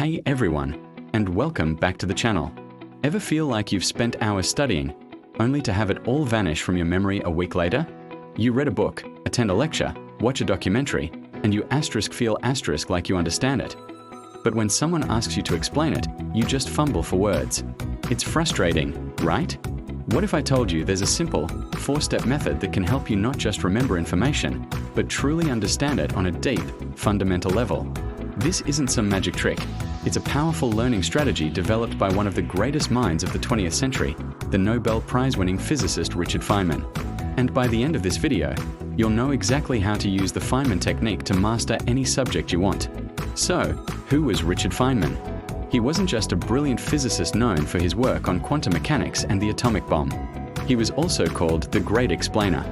Hey everyone, and welcome back to the channel. Ever feel like you've spent hours studying, only to have it all vanish from your memory a week later? You read a book, attend a lecture, watch a documentary, and you feel like you understand it. But when someone asks you to explain it, you just fumble for words. It's frustrating, right? What if I told you there's a simple, 4-step method that can help you not just remember information, but truly understand it on a deep, fundamental level? This isn't some magic trick. It's a powerful learning strategy developed by one of the greatest minds of the 20th century, the Nobel Prize-winning physicist Richard Feynman. And by the end of this video, you'll know exactly how to use the Feynman technique to master any subject you want. So, who was Richard Feynman? He wasn't just a brilliant physicist known for his work on quantum mechanics and the atomic bomb. He was also called the Great Explainer.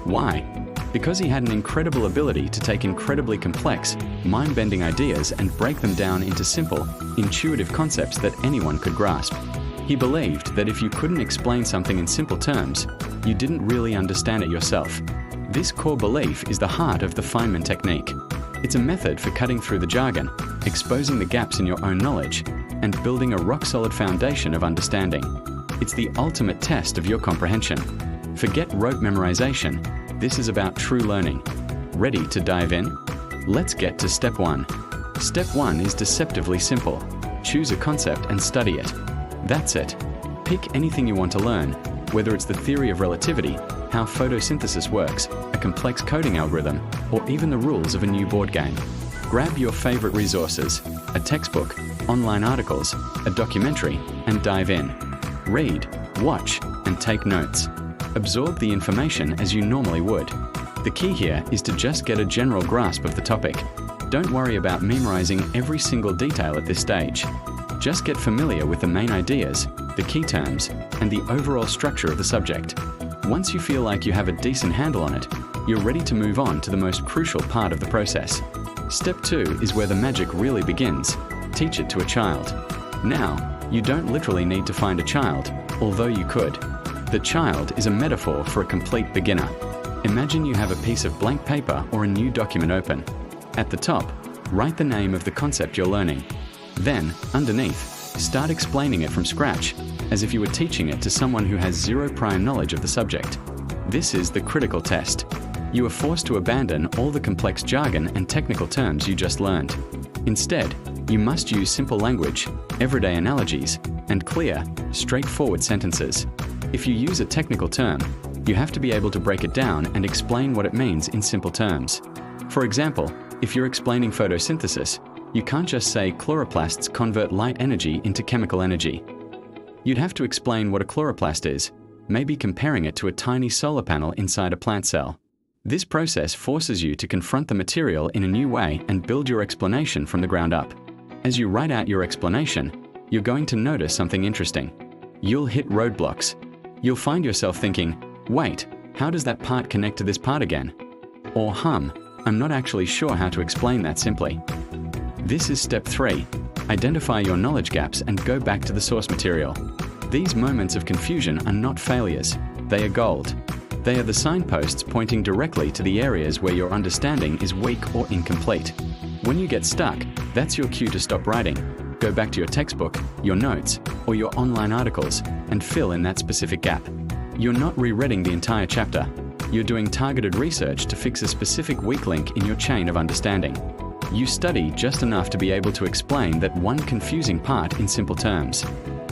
Why? Because he had an incredible ability to take incredibly complex, mind-bending ideas and break them down into simple, intuitive concepts that anyone could grasp. He believed that if you couldn't explain something in simple terms, you didn't really understand it yourself. This core belief is the heart of the Feynman technique. It's a method for cutting through the jargon, exposing the gaps in your own knowledge, and building a rock-solid foundation of understanding. It's the ultimate test of your comprehension. Forget rote memorization. This is about true learning. Ready to dive in? Let's get to step 1. Step 1 is deceptively simple. Choose a concept and study it. That's it. Pick anything you want to learn, whether it's the theory of relativity, how photosynthesis works, a complex coding algorithm, or even the rules of a new board game. Grab your favorite resources, a textbook, online articles, a documentary, and dive in. Read, watch, and take notes. Absorb the information as you normally would. The key here is to just get a general grasp of the topic. Don't worry about memorizing every single detail at this stage. Just get familiar with the main ideas, the key terms, and the overall structure of the subject. Once you feel like you have a decent handle on it, you're ready to move on to the most crucial part of the process. Step 2 is where the magic really begins. Teach it to a child. Now, you don't literally need to find a child, although you could. The child is a metaphor for a complete beginner. Imagine you have a piece of blank paper or a new document open. At the top, write the name of the concept you're learning. Then, underneath, start explaining it from scratch, as if you were teaching it to someone who has zero prior knowledge of the subject. This is the critical test. You are forced to abandon all the complex jargon and technical terms you just learned. Instead, you must use simple language, everyday analogies, and clear, straightforward sentences. If you use a technical term, you have to be able to break it down and explain what it means in simple terms. For example, if you're explaining photosynthesis, you can't just say chloroplasts convert light energy into chemical energy. You'd have to explain what a chloroplast is, maybe comparing it to a tiny solar panel inside a plant cell. This process forces you to confront the material in a new way and build your explanation from the ground up. As you write out your explanation, you're going to notice something interesting. You'll hit roadblocks. You'll find yourself thinking, wait, how does that part connect to this part again? Or I'm not actually sure how to explain that simply. This is step 3. Identify your knowledge gaps and go back to the source material. These moments of confusion are not failures, they are gold. They are the signposts pointing directly to the areas where your understanding is weak or incomplete. When you get stuck, that's your cue to stop writing. Go back to your textbook, your notes, or your online articles and fill in that specific gap. You're not rereading the entire chapter. You're doing targeted research to fix a specific weak link in your chain of understanding. You study just enough to be able to explain that one confusing part in simple terms.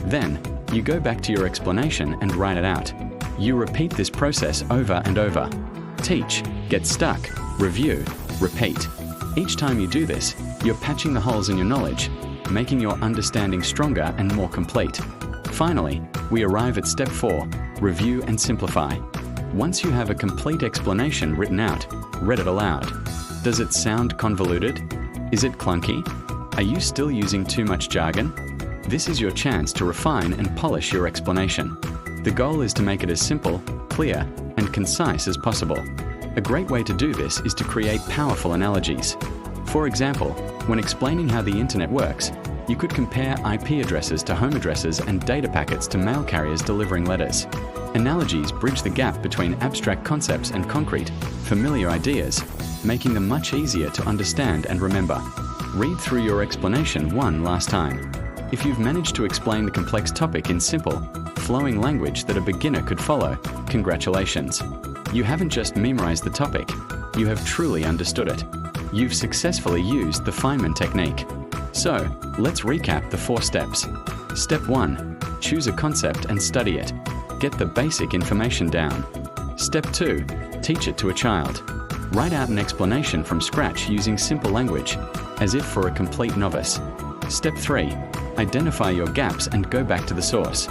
Then, you go back to your explanation and write it out. You repeat this process over and over. Teach, get stuck, review, repeat. Each time you do this, you're patching the holes in your knowledge, making your understanding stronger and more complete. Finally, we arrive at step 4, review and simplify. Once you have a complete explanation written out, read it aloud. Does it sound convoluted? Is it clunky? Are you still using too much jargon? This is your chance to refine and polish your explanation. The goal is to make it as simple, clear, and concise as possible. A great way to do this is to create powerful analogies. For example, when explaining how the internet works, you could compare IP addresses to home addresses and data packets to mail carriers delivering letters. Analogies bridge the gap between abstract concepts and concrete, familiar ideas, making them much easier to understand and remember. Read through your explanation one last time. If you've managed to explain the complex topic in simple, flowing language that a beginner could follow, congratulations. You haven't just memorized the topic, you have truly understood it. You've successfully used the Feynman Technique. So, let's recap the 4 steps. Step 1. Choose a concept and study it. Get the basic information down. Step 2. Teach it to a child. Write out an explanation from scratch using simple language, as if for a complete novice. Step 3. Identify your gaps and go back to the source.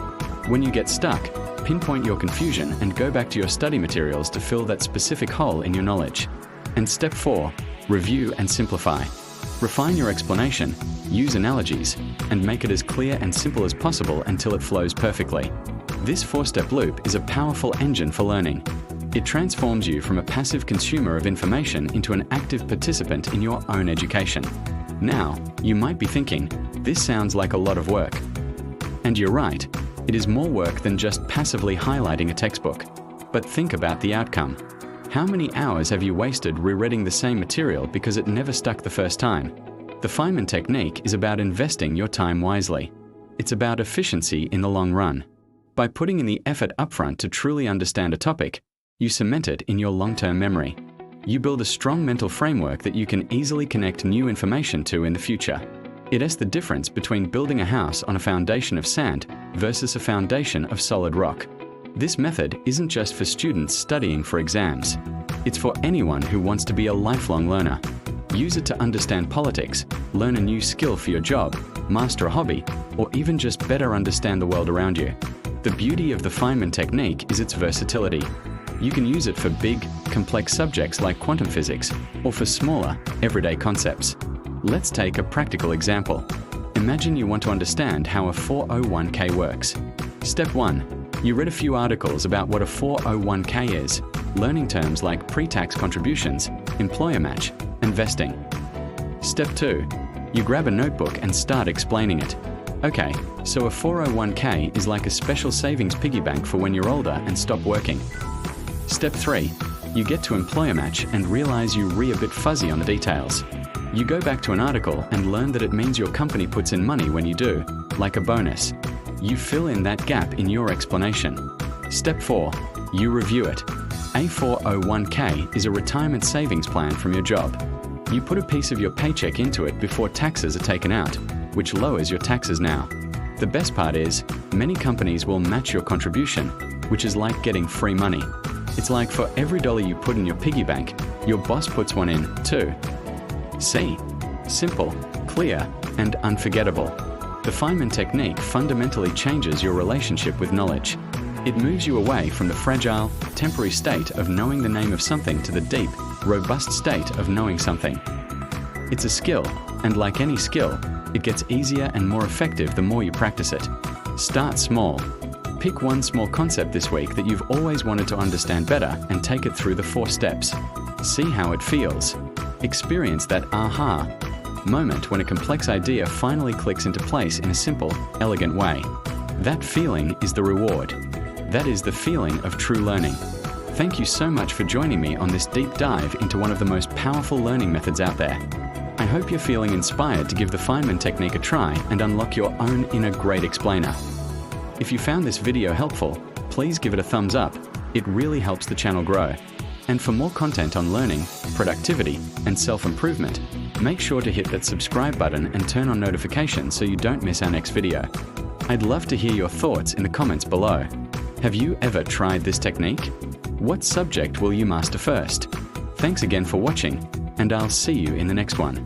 When you get stuck, pinpoint your confusion and go back to your study materials to fill that specific hole in your knowledge. And step 4. Review and simplify. Refine your explanation, use analogies, and make it as clear and simple as possible until it flows perfectly. This 4-step loop is a powerful engine for learning. It transforms you from a passive consumer of information into an active participant in your own education. Now, you might be thinking, this sounds like a lot of work. And you're right, it is more work than just passively highlighting a textbook. But think about the outcome. How many hours have you wasted rereading the same material because it never stuck the first time? The Feynman Technique is about investing your time wisely. It's about efficiency in the long run. By putting in the effort upfront to truly understand a topic, you cement it in your long-term memory. You build a strong mental framework that you can easily connect new information to in the future. It is the difference between building a house on a foundation of sand versus a foundation of solid rock. This method isn't just for students studying for exams. It's for anyone who wants to be a lifelong learner. Use it to understand politics, learn a new skill for your job, master a hobby, or even just better understand the world around you. The beauty of the Feynman Technique is its versatility. You can use it for big, complex subjects like quantum physics, or for smaller, everyday concepts. Let's take a practical example. Imagine you want to understand how a 401k works. Step 1. You read a few articles about what a 401k is, learning terms like pre-tax contributions, employer match, and vesting. Step 2. You grab a notebook and start explaining it. Okay, so a 401k is like a special savings piggy bank for when you're older and stop working. Step 3. You get to employer match and realize you a bit fuzzy on the details. You go back to an article and learn that it means your company puts in money when you do, like a bonus. You fill in that gap in your explanation. Step 4. You review it. A 401k is a retirement savings plan from your job. You put a piece of your paycheck into it before taxes are taken out, which lowers your taxes now. The best part is, many companies will match your contribution, which is like getting free money. It's like for every dollar you put in your piggy bank, your boss puts one in too. See? Simple, clear, and unforgettable. The Feynman Technique fundamentally changes your relationship with knowledge. It moves you away from the fragile, temporary state of knowing the name of something to the deep, robust state of knowing something. It's a skill, and like any skill, it gets easier and more effective the more you practice it. Start small. Pick one small concept this week that you've always wanted to understand better and take it through the 4 steps. See how it feels. Experience that aha moment when a complex idea finally clicks into place in a simple, elegant way. That feeling is the reward. That is the feeling of true learning. Thank you so much for joining me on this deep dive into one of the most powerful learning methods out there. I hope you're feeling inspired to give the Feynman Technique a try and unlock your own inner great explainer. If you found this video helpful, please give it a thumbs up. It really helps the channel grow. And for more content on learning, productivity, and self-improvement, make sure to hit that subscribe button and turn on notifications so you don't miss our next video. I'd love to hear your thoughts in the comments below. Have you ever tried this technique? What subject will you master first? Thanks again for watching, and I'll see you in the next one.